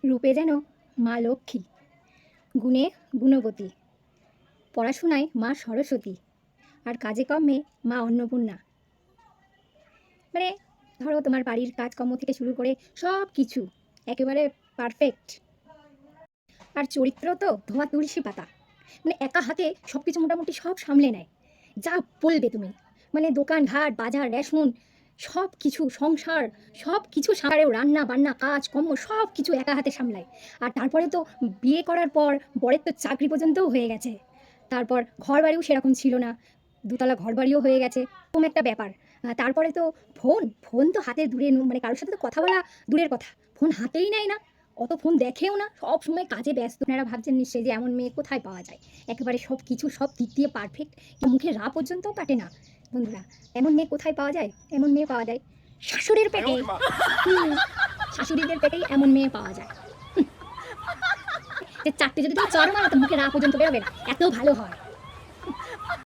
রূপে যেন মা লক্ষ্মী, গুণে গুণবতী, পড়াশোনায় মা সরস্বতী, আর কাজে কর্মে মা অন্নপূর্ণা। মানে ধরো তোমার বাড়ির কাজকর্ম থেকে শুরু করে সব কিছু একেবারে পারফেক্ট। আর চরিত্র তো ধোয়া তুলসী পাতা, মানে একা হাতে সব কিছু মোটামুটি সব সামলে নেয়। যা বলবে তুমি, মানে দোকান ঘাট বাজার রেশন সব কিছু সংসার সব কিছু সারেও, রান্না বান্না কাজ কর্ম সব কিছু একা হাতে সামলায়। আর তারপরে তো বিয়ে করার পর বরের তো চাকরি পর্যন্তও হয়ে গেছে, তারপর ঘর বাড়িও সেরকম ছিল না, দুতলা ঘর বাড়িও হয়ে গেছে, এরকম একটা ব্যাপার। তারপরে তো ফোন ফোন তো হাতে দূরে, মানে কারোর সাথে তো কথা বলা দূরের কথা, ফোন হাতেই নেয় না, অত ফোন দেখেও না, সব সময় কাজে ব্যস্ত। আপনারা ভাবছেন নিশ্চয়ই যে এমন মেয়ে কোথায় পাওয়া যায়, একেবারে সব কিছু সব দিক দিয়ে পারফেক্ট, মুখে রা পর্যন্তও কাটে না। বন্ধুরা, এমন মেয়ে কোথায় পাওয়া যায়? এমন মেয়ে পাওয়া যায় শাশুড়ির পেটে। শাশুড়িদের পেটেই এমন মেয়ে পাওয়া যায়। যে চারটে যদি তুমি চর মারো তো মুখে রা পর্যন্ত বেরোবে না, এত ভালো হয়।